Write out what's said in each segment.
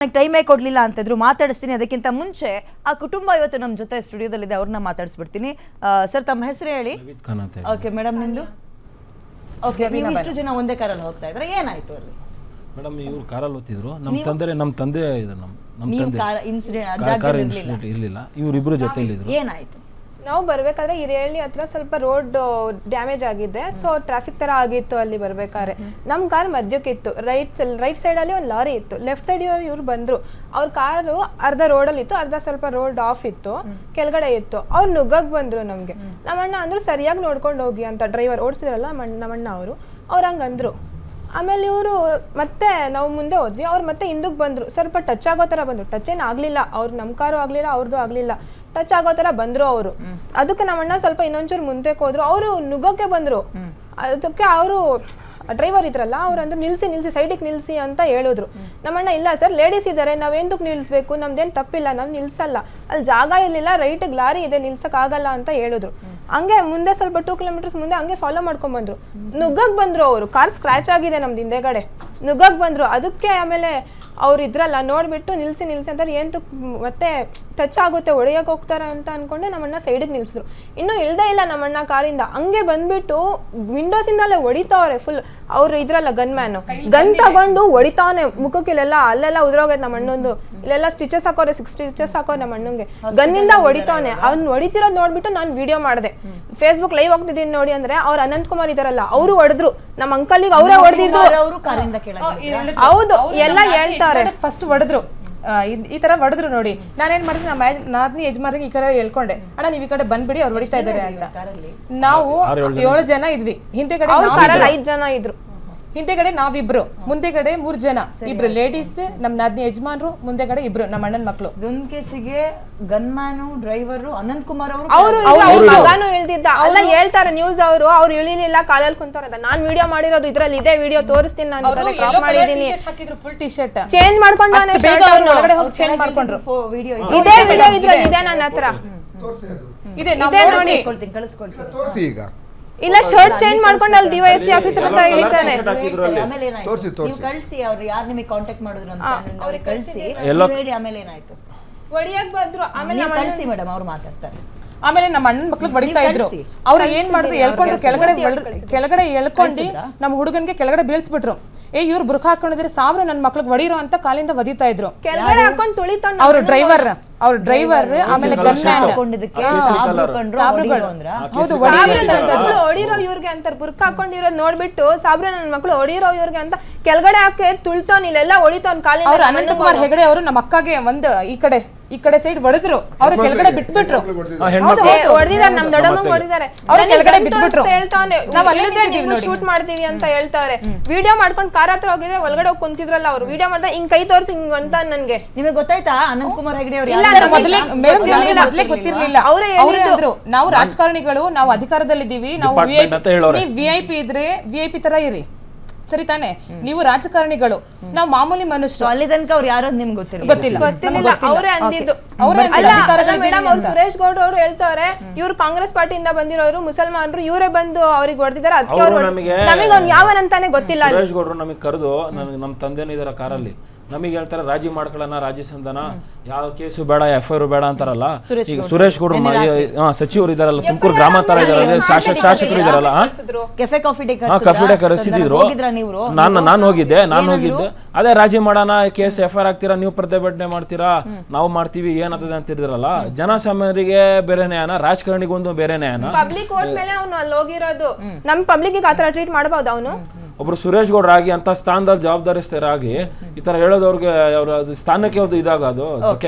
ಟೈಮೇ ಕೊಡ್ಲಿಲ್ಲ ಅಂತಿದ್ರು ಮಾತಾಡಿಸ್ತೀನಿ. ಅದಕ್ಕಿಂತ ಮುಂಚೆ ಆ ಕುಟುಂಬ ಇವತ್ತು ನಮ್ಮ ಜೊತೆ ಸ್ಟುಡಿಯೋದಲ್ಲಿದೆ, ಅವ್ರನ್ನ ಮಾತಾಡಿಸ್ಬಿಡ್ತೀನಿ. ಸರ್ ತಮ್ಮ ಹೆಸರು ಹೇಳಿ. ಓಕೆ ಮೇಡಮ್, ನಿಮ್ದು? ಓಕೆ, ನೀವು ಇಷ್ಟು ಜನ ಒಂದೇ ಕಾರಲ್ಲಿ ಹೋಗ್ತಾ ಇದ್ರೆ ಏನಾಯ್ತು ಅಲ್ಲಿ? ಮೇಡಮ್ ಇವ್ರು ಕಾರಲ್ಲಿ ಹೋಗ್ತಿದ್ರು, ನಮ್ಮ ತಂದೆ ಇನ್ಸಿಡೆಂಟ್ ಇರಲಿಲ್ಲ, ಇವರಿಬ್ರು ಜೊತೆಲಿದ್ರು. ಏನಾಯ್ತು? ನಾವು ಬರ್ಬೇಕಾದ್ರೆ ಹಿರೇಹಳ್ಳಿ ಹತ್ರ ಸ್ವಲ್ಪ ರೋಡ್ ಡ್ಯಾಮೇಜ್ ಆಗಿದೆ, ಸೊ ಟ್ರಾಫಿಕ್ ತರ ಆಗಿತ್ತು. ಅಲ್ಲಿ ಬರ್ಬೇಕಾದ್ರೆ ನಮ್ ಕಾರ್ ಮಧ್ಯಕ್ಕಿತ್ತು, ರೈಟ್ ಸೈಡ್ ಅಲ್ಲಿ ಒಂದು ಲಾರಿ ಇತ್ತು, ಲೆಫ್ಟ್ ಸೈಡ್ ಇವ್ರು ಬಂದ್ರು. ಅವ್ರ ಕಾರು ಅರ್ಧ ರೋಡಲ್ಲಿ ಇತ್ತು, ಅರ್ಧ ಸ್ವಲ್ಪ ರೋಡ್ ಆಫ್ ಇತ್ತು, ಕೆಳಗಡೆ ಇತ್ತು. ಅವ್ರು ನುಗ್ಗಕ್ ಬಂದ್ರು ನಮ್ಗೆ. ನಮ್ಮಣ್ಣ ಅಂದ್ರು ಸರಿಯಾಗಿ ನೋಡ್ಕೊಂಡು ಹೋಗಿ ಅಂತ, ಡ್ರೈವರ್ ಓಡಿಸಿದ್ರಲ್ಲ ನಮ್ಮಣ್ಣ ಅವರು, ಅವ್ರು ಹಂಗಂದ್ರು. ಆಮೇಲೆ ಇವರು ಮತ್ತೆ ನಾವು ಮುಂದೆ ಹೋದ್ವಿ, ಅವ್ರು ಮತ್ತೆ ಹಿಂದಕ್ಕೆ ಬಂದ್ರು, ಸ್ವಲ್ಪ ಟಚ್ ಆಗೋ ತರ ಬಂದ್ರು. ಟಚ್ ಏನು ಆಗ್ಲಿಲ್ಲ, ಅವ್ರು ನಮ್ಮ ಕಾರು ಆಗ್ಲಿಲ್ಲ, ಅವ್ರದ್ದು ಆಗ್ಲಿಲ್ಲ, ಟಚ್ ಆಗೋ ತರ ಬಂದ್ರು ಅವರು. ಅದಕ್ಕೆ ನಮ್ಮಣ್ಣ ಸ್ವಲ್ಪ ಇನ್ನೊಂಚೂರು ಮುಂದಕ್ಕೆ ಹೋದ್ರು, ಅವರು ನುಗ್ಗಕ್ಕೆ ಬಂದ್ರು. ಅದಕ್ಕೆ ಅವರು ಡ್ರೈವರ್ ಇದ್ರಲ್ಲ, ಅವ್ರು ಅಂದ್ರೆ ನಿಲ್ಸಿ ಸೈಡಿಗೆ ನಿಲ್ಸಿ ಅಂತ ಹೇಳಿದ್ರು. ನಮ್ಮಣ್ಣ ಇಲ್ಲ ಸರ್, ಲೇಡೀಸ್ ಇದ್ದಾರೆ, ನಾವೇಂದಕ್ಕೆ ನಿಲ್ಸ್ಬೇಕು, ನಮ್ದೇನು ತಪ್ಪಿಲ್ಲ, ನಾವು ನಿಲ್ಸಲ್ಲ, ಅಲ್ಲಿ ಜಾಗ ಇರ್ಲಿಲ್ಲ, ರೈಟಿಗೆ ಲಾರಿ ಇದೆ, ನಿಲ್ಸಕ್ ಆಗಲ್ಲ ಅಂತ ಹೇಳಿದ್ರು. ಹಂಗೆ ಮುಂದೆ ಸ್ವಲ್ಪ 2 ಕಿಲೋಮೀಟರ್ಸ್ ಮುಂದೆ ಹಂಗೆ ಫಾಲೋ ಮಾಡ್ಕೊಂಡ್ ಬಂದ್ರು. ನುಗ್ಗಕ್ ಬಂದ್ರು ಅವರು, ಕಾರ್ ಸ್ಕ್ರಾಚ್ ಆಗಿದೆ ನಮ್ದು ಹಿಂದೆಗಡೆ, ನುಗ್ಗಕ್ ಬಂದ್ರು. ಅದಕ್ಕೆ ಆಮೇಲೆ ಅವ್ರು ಇದ್ರಲ್ಲ ನೋಡ್ಬಿಟ್ಟು ನಿಲ್ಸಿ ಅಂತಾರೆ, ಏನ್ ಮತ್ತೆ ಟಚ್ ಆಗುತ್ತೆ, ಹೊಡೆಯಕ್ಕೆ ಹೋಗ್ತಾರೆ ಅಂತ ಅನ್ಕೊಂಡೆ ನಮ್ಮಣ್ಣ ಸೈಡಿಗೆ ನಿಲ್ಸಿದ್ರು. ಇನ್ನೂ ಇಳ್ದೇ ಇಲ್ಲ ನಮ್ಮಣ್ಣ ಕಾರಿಂದ, ಹಂಗೆ ಬಂದ್ಬಿಟ್ಟು ವಿಂಡೋಸ್ ಇಂದಲ್ಲೇ ಹೊಡಿತಾವ್ರೆ ಫುಲ್. ಅವ್ರು ಇದ್ರಲ್ಲ ಗನ್ ತಗೊಂಡು ಹೊಡಿತಾವನೆ ಮುಖಕ್ಕೆ, ಇಲ್ಲೆಲ್ಲ ಅಲ್ಲೆಲ್ಲ ಉದ್ರೋಗೈತೆ ನಮ್ಮ ಅಣ್ಣಂದು, ಇಲ್ಲೆಲ್ಲ ಸ್ಟಿಚಸ್ ಹಾಕೋರೆ, 6 ಸ್ಟಿಚಸ್ ಹಾಕೋರೆ ನಮ್ಮ ಅಣ್ಣಂಗೆ. ಗನ್ನಿಂದ ಹೊಡಿತಾವನೆ. ಅವ್ನು ಹೊಡಿತಿರೋದು ನೋಡ್ಬಿಟ್ಟು ನಾನು ವಿಡಿಯೋ ಮಾಡಿದೆ, ಫೇಸ್ಬುಕ್ ಲೈವ್ ಹೋಗ್ತಿದ್ದೀನಿ ನೋಡಿ ಅಂದ್ರೆ. ಅವ್ರು ಅನಂತ್ ಕುಮಾರ್ ಇದಾರಲ್ಲ, ಅವರು ಹೊಡೆದ್ರು ನಮ್ಮ ಅಂಕಲ್ಗೆ, ಅವರೇ ಹೊಡೆದಿದ್ದು. ಹೌದು, ಎಲ್ಲ ಹೇಳ್ತಾರೆ. ಫಸ್ಟ್ ಹೊಡೆದ್ರು, ಈ ತರ ಹೊಡೆದ್ರು ನೋಡಿ. ನಾನೇನ್ ಮಾಡಿದ್ರೆ ನಮ್ಮ ನಾದ್ನಿ ಯಜಮಾನ್ರಿಗೆ ಈ ಕಡೆ ಹೇಳ್ಕೊಂಡೆ, ಅಣ್ಣ ನೀವ್ ಈ ಕಡೆ ಬಂದ್ಬಿಡಿ, ಅವ್ರು ಹೊಡಿತಾ ಇದಾರೆ ಅಂತ. ನಾವು 7 ಜನ ಇದ್ವಿ, ಹಿಂದೆ ಕಡೆ 5 ಜನ ಇದ್ರು, ಹಿಂದೆಗಡೆ ನಾವಿಬ್ರು, ಮುಂದೆಗಡೆ 3 ಜನ, ಇಬ್ರು ಲೇಡೀಸ್, ನಮ್ ನಾದ್ನಿ ಯಜಮಾನ್ರು, ಮುಂದೆಗಡೆ ಇಬ್ರು ನಮ್ಮ ಅಣ್ಣನ ಮಕ್ಳು. ಇದೊಂದು ಕೇಸಿಗೆ ಗನ್ಮ್ಯಾನು ಡ್ರೈವರು ಅನಂತ್ ಕುಮಾರ್ ಅವರು ಮಗಾನು ಇಳ್ದಿದ್ದ. ಅಲ್ಲ ಹೇಳ್ತಾರೆ ನ್ಯೂಸ್ ಅವರು, ಅವ್ರು ಇಳಿಲಿಲ್ಲ, ಕಾಲಲ್ಲಿ ಕುಂತಾರ. ನಾನ್ ವಿಡಿಯೋ ಮಾಡಿರೋದು ಇದ್ರಲ್ಲಿ ಇದೆ, ವಿಡಿಯೋ ತೋರಿಸ್ತೀನಿ ನಾನು. ಫುಲ್ ಟಿ ಶರ್ಟ್ ಚೇಂಜ್ ಮಾಡ್ಕೊಂಡು ಒಳಗಡೆ ಹೋಗಿ ಚೇಂಜ್ ಮಾಡ್ಕೊಂಡ್ರು. ಇದೇ ವಿಡಿಯೋ ಇದ್ರಲ್ಲಿ ಇದೆ ನನ್ನ ಹತ್ರ, ಇದೆ ನೋಡಿ, ಕಳಿಸ್ಕೊಳ್ತೀನಿ. ಈಗ ಇಲ್ಲ ಶರ್ಟ್ ಚೇಂಜ್ ಮಾಡ್ಕೊಂಡು ಅಲ್ಲಿ ಡಿವೈಎಸ್ಸಿ ಆಫೀಸರ್ ಅಂತ ಹೇಳ್ತಾನೆ. ಆಮೇಲೆ ಏನಾಯ್ತು? ನೀವು ಕಳಿಸಿ, ಅವ್ರು ಯಾರು ನಿಮಗೆ ಕಾಂಟ್ಯಾಕ್ಟ್ ಮಾಡಿದ್ರು ನಮ್ಮ ಚಾನೆಲ್ ಅವ್ರಿಗೆ ಕಳಿಸಿ ಹೇಳಿ. ಆಮೇಲೆ ಏನಾಯ್ತು? ಹೊಡಿಯಕ್ ಬಂದ್ರು. ಆಮೇಲೆ ಕಳಿಸಿ ಮೇಡಮ್, ಅವ್ರು ಮಾತಾಡ್ತಾರೆ. ಆಮೇಲೆ ನಮ್ಮ ಅಣ್ಣನ ಮಕ್ಳಿಗೆ ಹೊಡಿತಾ ಇದ್ರು. ಅವ್ರು ಏನ್ ಮಾಡಿದ್ರು, ಎಳ್ಕೊಂಡ್ರು, ಕೆಳಗಡೆ ಎಳ್ಕೊಂಡು ನಮ್ಮ ಹುಡುಗನ್ಗೆ ಕೆಳಗಡೆ ಬೀಳ್ಸ್ಬಿಟ್ರು. ಇವ್ರು ಬುರ್ಖ ಹಾಕೊಂಡಿದ್ರೆ ಸಾವಿರ ನನ್ನ ಮಕ್ಳಿಗೆ ಹೊಡಿರೋ ಅಂತ ಕಾಲಿಂದ ಒದಿತಾ ಇದ್ರು. ಕೆಳಗಡೆ ಹಾಕೊಂಡು ತುಳಿತಾನ ಅವ್ರ ಡ್ರೈವರ್, ಆಮೇಲೆ ಹೊಡಿರೋ ಇವ್ರಿಗೆ ಅಂತಾರೆ, ಬುರ್ಖ ಹಾಕೊಂಡಿರೋದ್ ನೋಡ್ಬಿಟ್ಟು ಸಾಬ್ರ ನನ್ನ ಮಕ್ಳು ಹೊಡಿರೋ ಇವ್ರಿಗೆ ಅಂತ ಕೆಳಗಡೆ ಹಾಕಿ ತುಳಿತಾವ್, ಇಲ್ಲೆಲ್ಲ ಹೊಡಿತಾವ್ ಕಾಲಿಂದ. ಅವ್ರು ಅನಂತಕುಮಾರ್ ಹೆಗಡೆ ಅವರು ನಮ್ಮ ಅಕ್ಕಗೆ ಈ ಕಡೆ ಸೈಡ್ ಹೊಡೆದ್ರು, ಅವ್ರು ಕೆಳಗಡೆ ಬಿಟ್ಬಿಟ್ರು. ಹೊಡೆದಿದ್ದಾರೆ, ನಮ್ ದೊಡ್ಡಮ್ಮ ಹೊಡೆದಿದ್ದಾರೆ, ಅವ್ರು ಕೆಳಗಡೆ ಬಿಟ್ಬಿಟ್ರು. ಹೇಳ್ತಾನೆ ಶೂಟ್ ಮಾಡ್ತೀವಿ ಅಂತ ಹೇಳ್ತಾರೆ. ವಿಡಿಯೋ ಮಾಡ್ಕೊಂಡು ಕಾರ್ ಹತ್ರ ಹೋಗಿದ್ರೆ, ಒಳಗಡೆ ಹೋಗಿ ಕುಂತಿದ್ರಲ್ಲ ಅವ್ರು, ವಿಡಿಯೋ ಮಾಡ್ತಾ ಹಿಂಗ್ ಕೈ ತೋರ್ಸಿ ಹಿಂಗ್ ಅಂತ. ನನ್ಗೆ ನಿಮಗೆ ಗೊತ್ತಾಯ್ತಾ ಅನಂತ್ ಕುಮಾರ್ ಹೆಗಡೆ ಅವ್ರು? ಮೊದಲೇ ಗೊತ್ತಿರ್ಲಿಲ್ಲ. ಅವರೇ ಅಂದ್ರು, ನಾವು ರಾಜಕಾರಣಿಗಳು, ನಾವು ಅಧಿಕಾರದಲ್ಲಿದ್ದೀವಿ, ನಾವು VIP ಇದ್ರೆ VIP ತರ ಇರಿ, ಸರಿ ತಾನೆ? ನೀವು ರಾಜಕಾರಣಿಗಳು, ನಾವು ಮಾಮೂಲಿ ಮನುಷ್ಯರು. ಅಲ್ಲಿ ತನಕ ಅವ್ರು ಯಾರು ನಿಮ್ಗೆ ಗೊತ್ತಿಲ್ಲ. ಅವರೇ ಅಂದಿದ್ದು. ಸುರೇಶ್ ಗೌಡ ಅವರು ಹೇಳ್ತಾರೆ, ಇವ್ರು ಕಾಂಗ್ರೆಸ್ ಪಾರ್ಟಿಯಿಂದ ಬಂದಿರೋರು, ಮುಸಲ್ಮಾನರು, ಇವರೇ ಬಂದು ಅವ್ರಿಗೆ ಹೊಡೆದಿದ್ದಾರೆ, ಅದಕ್ಕೆ ನಮಗೆ ಅವ್ನು ಯಾವನಂತಾನೆ ಗೊತ್ತಿಲ್ಲ. ಸುರೇಶ್ ಗೌಡ್ರು ನಮಗೆ ಕರೆದು, ನಮ್ಮ ತಂದೆನೂ ಇದಾರೆ ಕಾರಲ್ಲಿ, ನಮಗೆ ಹೇಳ್ತಾರೆ ರಾಜಿ ಮಾಡ್ಕೊಳ್ಳೋಣ, ರಾಜಿ ಸಂಧಾನ, ಯಾವ ಕೇಸು ಬೇಡ, FIR ಬೇಡ ಅಂತಾರಲ್ಲ. ಈಗ ಸುರೇಶ್ ಗೌಡ್ರು ಸಚಿವರು ಇದಾರಲ್ಲ, ತುಮಕೂರು ಗ್ರಾಮಾಂತರ ಇದಾರಲ್ಲ, ಶಾಸಕರು ಇದಾರಲ್ಲ, ಕಾಫಿ ಡೇ ಕರೆಸಿದ್ರು. ನಾನು ಹೋಗಿದ್ದೆ. ಅದೇ ರಾಜಿ ಮಾಡೋಣ, ಕೇಸ್ FIR ಆಗ್ತೀರಾ, ನೀವು ಪ್ರತಿಭಟನೆ ಮಾಡ್ತೀರಾ, ನಾವು ಮಾಡ್ತೀವಿ, ಏನಾಗ್ತದೆ ಅಂತ ಹೇಳಿದ್ರಲ್ಲ. ಜನಸಾಮಾನ್ಯರಿಗೆ ಬೇರೆ ನ್ಯಾಯನ, ರಾಜಕಾರಣಿಗೊಂದು ಬೇರೆ ನ್ಯಾಯನ. ಪಬ್ಲಿಕ್ ಕೋರ್ಟ್ ಮೇಲೆ ಅವನು ಅಲ್ಲಿ ಹೋಗಿರೋದು, ನಮ್ ಪಬ್ಲಿಕ್ ಆತರ ಟ್ರೀಟ್ ಮಾಡಬಹುದು ಅವನು. ಒಬ್ರು ಸುರೇಶ್ ಗೌಡ್ರಾಗಿ ಅಂತ ಸ್ಥಾನದಲ್ಲಿ ಜವಾಬ್ದಾರಿಸ್ತರಾಗಿ ಈ ತರ ಹೇಳೋದವ್ರಿಗೆ ಅವ್ರ ಸ್ಥಾನಕ್ಕೆ ಒಂದು ಇದಾಗ ಅದು.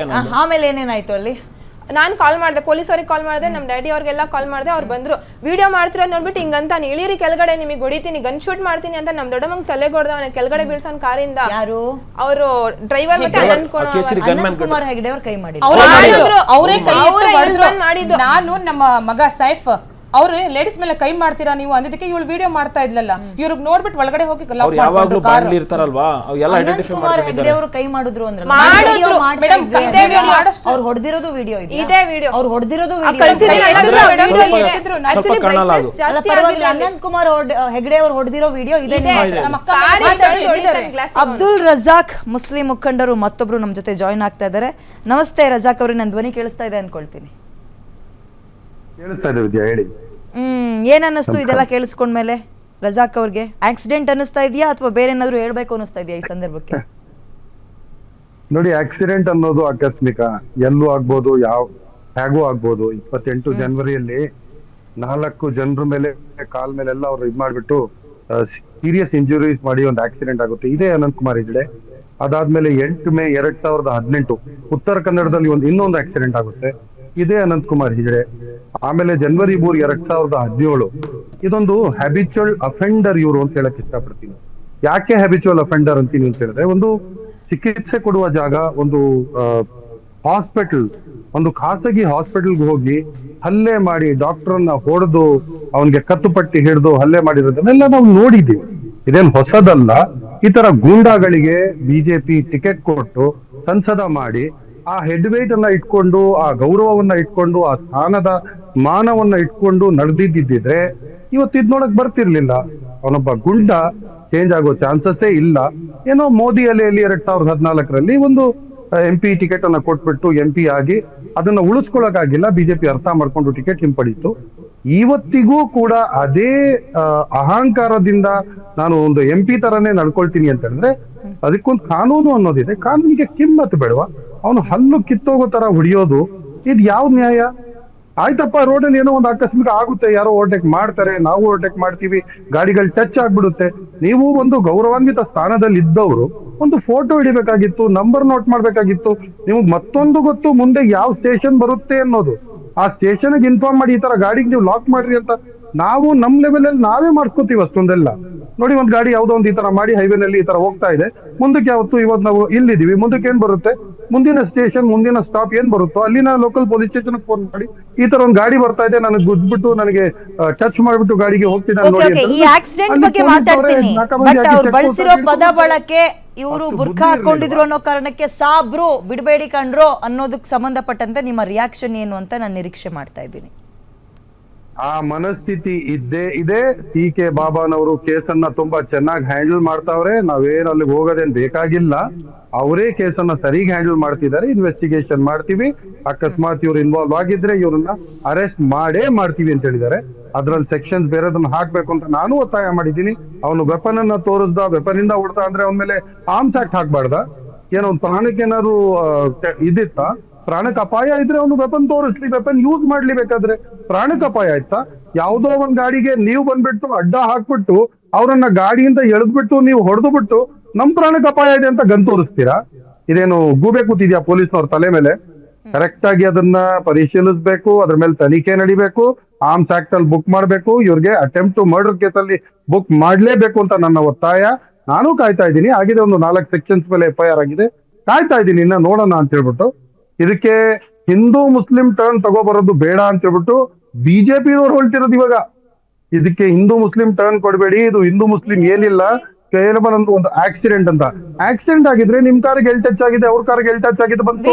ಆಮೇಲೆ ಏನೇನಾಯ್ತು ಅಲ್ಲಿ? ನಾನ್ ಕಾಲ್ ಮಾಡಿದೆ, ಪೊಲೀಸ್ ಅವ್ರಿಗೆ ಕಾಲ್ ಮಾಡಿದೆ, ನಮ್ ಡ್ಯಾಡಿ ಅವ್ರಿಗೆಲ್ಲ ಕಾಲ್ ಮಾಡಿದೆ. ಅವ್ರು ಬಂದ್ರು, ವಿಡಿಯೋ ಮಾಡ್ತಿರೋದ್ ನೋಡ್ಬಿಟ್ಟು ಹಿಂಗಂತ, ಇಳಿರಿ ಕೆಳಗಡೆ, ನಿಮಗೆ ಹೊಡಿತೀನಿ, ಗನ್ ಶೂಟ್ ಮಾಡ್ತೀನಿ ಅಂತ ನಮ್ ದೊಡ್ಡಮ್ಮಂಗ್ ತಲೆಗೆ ಹೊಡೆದವನ, ಕೆಳಗಡೆ ಬೀಳ್ಸನ್ ಕಾರಿಂದ. ಯಾರು? ಅವರು ಡ್ರೈವರ್ ಮತ್ತೆ ಅನಂತ್ ಕುಮಾರ್ ಹೆಗಡೆ ಅವ್ರ ಕೈ ಮಾಡಿದ್ರು. ಅವರೇ ಕೈ ಮಾಡಿದ್ದು. ನಾನು ನಮ್ಮ ಮಗ ಸೈಫ್ ಅವ್ರು ಲೇಡೀಸ್ ಮೇಲೆ ಕೈ ಮಾಡ್ತೀರಾ ನೀವು ಅಂದಿದ್ದಕ್ಕೆ ಇವಳು ವಿಡಿಯೋ ಮಾಡ್ತಾ ಇದ್ಲಲ್ಲ, ಇವ್ರಿಗೆ ನೋಡ್ಬಿಟ್ಟು ಒಳಗಡೆ ಹೋಗಿ lock ಅವ್ರು ಯಾವಾಗ್ಲೂ ಮಾಡ್ಕೊಂಡ್ರು car. ಬಾಂಡ್ಲಿ ಇರ್ತಾರಲ್ವಾ ಅವೆಲ್ಲ ಅನಂತ್ ಐಡೆಂಟಿಫೈ ಕುಮಾರ್ ಹೆಗ್ಡೆ ಮಾಡ್ಕೊಂಡಿದ್ದಾರೆ. ಅವರು ಕೈ ಮಾಡಿದ್ರು ಅಂದ್ರೆ ಮಾಡಿದ್ರು. ಮೇಡಮ್, ಇದೇ video ಮಾಡೋಷ್ಟು- ಅವ್ರು ಹೊಡೆದಿರೋದು ವಿಡಿಯೋ ಇದೆ, ಇದೇ ವಿಡಿಯೋ ಅವ್ರು ಹೊಡೆದಿರೋದು ಆ ವಿಡಿಯೋ ಕಳ್ಸಿರೋ ಅಂದ್ರೆ video ಇದೆ. ಸ್ವಲ್ಪ ಕಾಣಲ್ಲ ಅದು. ಅಲ್ಲ ಪರವಾಗಿಲ್ಲ, ಅನಂತ್ ಕುಮಾರ್ ಹೆಗ್ಡೆ ಅವ್ರು ಹೊಡೆದಿರೋ ವಿಡಿಯೋ ಇದೆ ನಿಮ್ಮ ಹತ್ರ. ನಮ್ಮ ಅಕ್ಕ ಮೇಲೆ ಮಾತಾಡಿ ಎದ್ದಿದ್ದಾರೆ. ಅಬ್ದುಲ್ ರಜಾಕ್ ಮುಸ್ಲಿಂ ಮುಖಂಡರು ಮತ್ತೊಬ್ರು ನಮ್ಮ ಜೊತೆ ಜಾಯಿನ್ ಆಗ್ತಾ ಇದ್ದಾರೆ. ನಮಸ್ತೆ ರಜಾಕ್ ಅವ್ರಿಗೆ, ನನ್ನ ಧ್ವನಿ ಕೇಳಿಸ್ತಾ ಇದೆ ಅನ್ಕೊಳ್ತೀನಿ. ಕೇಳಿಸ್ತಾ ಇದೆ ವಿದ್ಯಾ, ಹೇಳಿ. ಏನ್ ಅನ್ನಿಸ್ತು ಇದೆಲ್ಲ ಕೇಳಿಸ್ಕೊಂಡ್ಮೇಲೆ ರಜಾಕ್ ಅವ್ರಿಗೆ? ಆಕ್ಸಿಡೆಂಟ್ ಅನ್ನಿಸ್ತಾ ಇದೆಯಾ ಅಥವಾ ಬೇರೆ ಏನಾದ್ರು ಹೇಳ್ಬೇಕು ಅನ್ನಿಸ್ತಾ ಇದೆಯಾ ಈ ಸಂದರ್ಭಕ್ಕೆ? ನೋಡಿ, ಆಕ್ಸಿಡೆಂಟ್ ಅನ್ನೋದು ಆಕಸ್ಮಿಕ, ಎಲ್ಲೂ ಆಗ್ಬೋದು, ಹೇಗೂ ಆಗ್ಬೋದು. 28 ಜನವರಿಯಲ್ಲಿ 4 ಜನರ ಮೇಲೆ ಕಾಲ್ ಮೇಲೆಲ್ಲ ಅವ್ರು ಇದ್ ಮಾಡ್ಬಿಟ್ಟು ಸೀರಿಯಸ್ ಇಂಜುರೀಸ್ ಮಾಡಿ ಒಂದು ಆಕ್ಸಿಡೆಂಟ್ ಆಗುತ್ತೆ. ಇದೇ ಅನಂತ್ ಕುಮಾರ್ ಹೆಗ್ಡೆ. ಅದಾದ್ಮೇಲೆ 8 ಮೇ 2018 ಉತ್ತರ ಕನ್ನಡದಲ್ಲಿ ಇನ್ನೊಂದು ಆಕ್ಸಿಡೆಂಟ್ ಆಗುತ್ತೆ. ಇದೇ ಅನಂತ್ ಕುಮಾರ್ ಹೆಗ್ಡೆ. ಆಮೇಲೆ ಜನವರಿ 3, 2017 ಇದೊಂದು ಹ್ಯಾಬಿಚುವಲ್ ಅಫೆಂಡರ್ ಇವರು ಅಂತ ಹೇಳಕ್ ಇಷ್ಟಪಡ್ತೀನಿ. ಯಾಕೆ ಹ್ಯಾಬಿಚುವಲ್ ಅಫೆಂಡರ್ ಅಂತೀನಿ ಅಂತ ಹೇಳಿದ್ರೆ, ಒಂದು ಚಿಕಿತ್ಸೆ ಕೊಡುವ ಜಾಗ, ಒಂದು ಹಾಸ್ಪಿಟಲ್, ಒಂದು ಖಾಸಗಿ ಹಾಸ್ಪಿಟಲ್ಗೆ ಹೋಗಿ ಹಲ್ಲೆ ಮಾಡಿ ಡಾಕ್ಟರ್ನ ಹೊಡೆದು ಅವನಿಗೆ ಕತ್ತುಪಟ್ಟಿ ಹಿಡಿದು ಹಲ್ಲೆ ಮಾಡಿರೋದನ್ನೆಲ್ಲ ನಾವು ನೋಡಿದ್ದೀವಿ. ಇದೇನು ಹೊಸದಲ್ಲ. ಈ ತರ ಗೂಂಡಾಗಳಿಗೆ ಬಿಜೆಪಿ ಟಿಕೆಟ್ ಕೊಟ್ಟು ಸಂಸದ ಮಾಡಿ ಆ ಹೆಡ್ ವೇಟ್ ಅನ್ನ ಇಟ್ಕೊಂಡು, ಆ ಗೌರವವನ್ನ ಇಟ್ಕೊಂಡು, ಆ ಸ್ಥಾನದ ಮಾನವನ್ನ ಇಟ್ಕೊಂಡು ನಡೆದಿದ್ದಿದ್ರೆ ಇವತ್ತು ಇದ್ ನೋಡಕ್ ಬರ್ತಿರ್ಲಿಲ್ಲ. ಅವನೊಬ್ಬ ಗುಂಡ ಚೇಂಜ್ ಆಗೋ ಚಾನ್ಸಸ್ಸೇ ಇಲ್ಲ. ಏನೋ ಮೋದಿ ಅಲೆಯಲ್ಲಿ 2014ರಲ್ಲಿ ಒಂದು MP ಟಿಕೆಟ್ ಅನ್ನ ಕೊಟ್ಬಿಟ್ಟು MP ಆಗಿ ಅದನ್ನ ಉಳಿಸ್ಕೊಳಕ್ಕಾಗಿಲ್ಲ. ಬಿಜೆಪಿ ಅರ್ಥ ಮಾಡ್ಕೊಂಡು ಟಿಕೆಟ್ ಹಿಂಪಡೀತು. ಇವತ್ತಿಗೂ ಕೂಡ ಅದೇ ಅಹಂಕಾರದಿಂದ ನಾನು ಒಂದು MP ತರನೇ ನಡ್ಕೊಳ್ತೀನಿ ಅಂತ ಹೇಳಿದ್ರೆ ಅದಕ್ಕೊಂದು ಕಾನೂನು ಅನ್ನೋದಿದೆ. ಕಾನೂನಿಗೆ ಕಿಮ್ಮತ್ತು ಬೇಡವಾ? ಅವನು ಹಲ್ಲು ಕಿತ್ತೋಗೋ ತರ ಹೊಡಿಯೋದು, ಇದು ಯಾವ ನ್ಯಾಯ? ಆಯ್ತಪ್ಪ, ರೋಡಲ್ಲಿ ಏನೋ ಒಂದು ಆಕಸ್ಮಿಕ ಆಗುತ್ತೆ, ಯಾರೋ ಓವರ್ಟೇಕ್ ಮಾಡ್ತಾರೆ, ನಾವು ಓವರ್ಟೇಕ್ ಮಾಡ್ತೀವಿ, ಗಾಡಿಗಳು ಟಚ್ ಆಗ್ಬಿಡುತ್ತೆ. ನೀವು ಒಂದು ಗೌರವಾನ್ವಿತ ಸ್ಥಾನದಲ್ಲಿ ಇದ್ದವರು ಒಂದು ಫೋಟೋ ಹಿಡಿಬೇಕಾಗಿತ್ತು, ನಂಬರ್ ನೋಟ್ ಮಾಡ್ಬೇಕಾಗಿತ್ತು. ನಿಮ್ಗೆ ಮತ್ತೊಂದು ಗೊತ್ತು, ಮುಂದೆ ಯಾವ ಸ್ಟೇಷನ್ ಬರುತ್ತೆ ಅನ್ನೋದು. ಆ ಸ್ಟೇಷನ್ಗೆ ಇನ್ಫಾರ್ಮ್ ಮಾಡಿ ಈ ತರ ಗಾಡಿಗೆ ನೀವು ಲಾಕ್ ಮಾಡ್ರಿ ಅಂತ ನಾವು ನಮ್ ಲೆವೆಲ್ ಅಲ್ಲಿ ನಾವೇ ಮಾಡ್ಸ್ಕೊತೀವಿ ಅಷ್ಟೊಂದೆಲ್ಲ. ನೋಡಿ, ಒಂದ್ ಗಾಡಿ ಯಾವ್ದೋ ಒಂದು ಈ ತರ ಮಾಡಿ ಹೈವೇನಲ್ಲಿ ಈ ತರ ಹೋಗ್ತಾ ಇದೆ, ಮುಂದಕ್ಕೆ ಯಾವತ್ತು ಇವತ್ತು ನಾವು ಇಲ್ಲಿದ್ದೀವಿ, ಮುಂದಕ್ಕೆ ಏನ್ ಬರುತ್ತೆ, ಮುಂದಿನ ಸ್ಟೇಷನ್, ಮುಂದಿನ ಸ್ಟಾಪ್ ಏನ್ ಬರುತ್ತೋ ಅಲ್ಲಿನ ಲೋಕಲ್ ಪೊಲೀಸ್ ಸ್ಟೇಷನ್ ಫೋನ್ ಮಾಡಿ ಈ ತರ ಒಂದು ಗಾಡಿ ಬರ್ತಾ ಇದೆ, ನನಗೆ ಗುದ್ಬಿಟ್ಟು ನನಗೆ ಟಚ್ ಮಾಡ್ಬಿಟ್ಟು ಗಾಡಿಗೆ ಹೋಗ್ತಿದ್ದಾನೆ ನೋಡಿ. ಈ ಆಕ್ಸಿಡೆಂಟ್ ಬಗ್ಗೆ ಮಾತಾಡ್ತೀನಿ, ಬಟ್ ಅವ್ರು ಬಳಸಿರೋ ಪದ ಬಳಕೆ, ಇವರು ಬುರ್ಖಾ ಹಾಕೊಂಡಿದ್ರು ಅನ್ನೋ ಕಾರಣಕ್ಕೆ ಸಾಬ್ರು ಬಿಡಬೇಡಿ ಕಂಡ್ರು ಅನ್ನೋದಕ್ಕೆ ಸಂಬಂಧಪಟ್ಟಂತೆ ನಿಮ್ಮ ರಿಯಾಕ್ಷನ್ ಏನು ಅಂತ ನಾನು ನಿರೀಕ್ಷೆ ಮಾಡ್ತಾ ಇದ್ದೀನಿ. ಆ ಮನಸ್ಥಿತಿ ಇದ್ದೇ ಇದೆ. CK ಬಾಬಾನವರು ಕೇಸನ್ನ ತುಂಬಾ ಚೆನ್ನಾಗಿ ಹ್ಯಾಂಡಲ್ ಮಾಡ್ತಾವ್ರೆ. ನಾವೇನು ಅಲ್ಲಿಗೆ ಹೋಗೋದೇನ್ ಬೇಕಾಗಿಲ್ಲ. ಅವರೇ ಕೇಸನ್ನ ಸರಿಯಾಗಿ ಹ್ಯಾಂಡಲ್ ಮಾಡ್ತಿದ್ದಾರೆ. ಇನ್ವೆಸ್ಟಿಗೇಷನ್ ಮಾಡ್ತೀವಿ, ಅಕಸ್ಮಾತ್ ಇವ್ರು ಇನ್ವಾಲ್ವ್ ಆಗಿದ್ರೆ ಇವ್ರನ್ನ ಅರೆಸ್ಟ್ ಮಾಡೇ ಮಾಡ್ತೀವಿ ಅಂತ ಹೇಳಿದ್ದಾರೆ. ಅದ್ರಲ್ಲಿ ಸೆಕ್ಷನ್ಸ್ ಬೇರೆದನ್ನ ಹಾಕ್ಬೇಕು ಅಂತ ನಾನು ಒತ್ತಾಯ ಮಾಡಿದ್ದೀನಿ. ಅವನು ವೆಪನ್ ಅನ್ನ ತೋರಿಸ್ದ, ವೆಪನ್ ಇಂದ ಹೊಡ್ದ ಅಂದ್ರೆ ಅವನ ಮೇಲೆ ಆರ್ಮ್ಸ್ ಆಕ್ಟ್ ಹಾಕ್ಬಾರ್ದ? ಏನೋ ಒಂದು ಪ್ರಾಣಕ್ಕೆ ಏನಾದ್ರು ಇದಿತ್ತ? ಪ್ರಾಣಕ್ಕೆ ಅಪಾಯ ಇದ್ರೆ ಅವನು ವೆಪನ್ ತೋರಿಸ್ಲಿ, ವೆಪನ್ ಯೂಸ್ ಮಾಡ್ಲಿ. ಬೇಕಾದ್ರೆ ಪ್ರಾಣಕ್ಕೆ ಅಪಾಯ ಆಯ್ತಾ? ಯಾವ್ದೋ ಒಂದ್ ಗಾಡಿಗೆ ನೀವು ಬಂದ್ಬಿಟ್ಟು ಅಡ್ಡ ಹಾಕ್ಬಿಟ್ಟು ಅವ್ರನ್ನ ಗಾಡಿಯಿಂದ ಎಳೆದ್ಬಿಟ್ಟು ನೀವು ಹೊಡೆದು ಬಿಟ್ಟು ನಮ್ ಪ್ರಾಣಕ್ಕೆ ಅಪಾಯ ಇದೆ ಅಂತ ಗನ್ ತೋರಿಸ್ತೀರಾ? ಇದೇನು ಗೂಬೆ ಕೂತಿದ್ಯಾ ಪೊಲೀಸ್ನವ್ರ ತಲೆ ಮೇಲೆ? ಕರೆಕ್ಟ್ ಆಗಿ ಅದನ್ನ ಪರಿಶೀಲಿಸ್ಬೇಕು, ಅದ್ರ ಮೇಲೆ ತನಿಖೆ ನಡಿಬೇಕು, ಆರ್ಮ್ಸ್ ಆಕ್ಟ್ ಅಲ್ಲಿ ಬುಕ್ ಮಾಡ್ಬೇಕು, ಇವ್ರಿಗೆ ಅಟೆಂಪ್ಟ್ ಟು ಮರ್ಡರ್ ಕೇಸಲ್ಲಿ ಬುಕ್ ಮಾಡ್ಲೇಬೇಕು ಅಂತ ನನ್ನ ಒತ್ತಾಯ. ನಾನು ಕಾಯ್ತಾ ಇದ್ದೀನಿ. ಆಗಿದೆ ಒಂದು 4 ಸೆಕ್ಷನ್ಸ್ ಮೇಲೆ FIR ಆಗಿದೆ, ಕಾಯ್ತಾ ಇದ್ದೀನಿ, ಇನ್ನ ನೋಡೋಣ ಅಂತ ಹೇಳ್ಬಿಟ್ಟು. ಇದಕ್ಕೆ ಹಿಂದೂ ಮುಸ್ಲಿಂ ಟರ್ನ್ ತಗೋಬರೋದು ಬೇಡ ಅಂತ ಹೇಳ್ಬಿಟ್ಟು ಬಿಜೆಪಿಯವರು ಹೊರಟಿರೋದು ಇವಾಗ. ಇದಕ್ಕೆ ಹಿಂದೂ ಮುಸ್ಲಿಂ ಟರ್ನ್ ಕೊಡಬೇಡಿ, ಇದು ಹಿಂದೂ ಮುಸ್ಲಿಂ ಏನಿಲ್ಲ, ಕೇವಲ ಒಂದು ಆಕ್ಸಿಡೆಂಟ್ ಅಂತ. ಆಕ್ಸಿಡೆಂಟ್ ಆಗಿದ್ರೆ ನಿಮ್ ಕಾರ್ಗೆ ಎಲ್ ಟಚ್ ಆಗಿದೆ, ಅವ್ರ ಕಾರ್ಗೆ ಎಲ್ ಟಚ್ ಆಗಿದೆ ಬಂದು